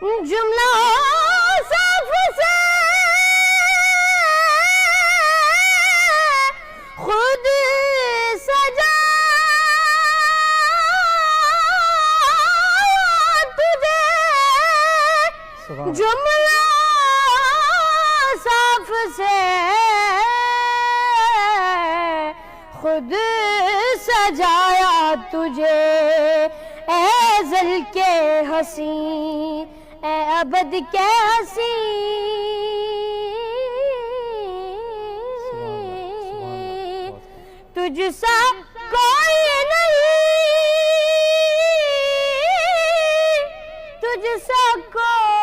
جملہ صاف سے خود سجا تجھے، جملہ صاف سے خود سجایا تجھے، اے ازل کے حسین، اے ابد کے حسین، تجھ سا کوئی نہیں، تجھ سا کوئی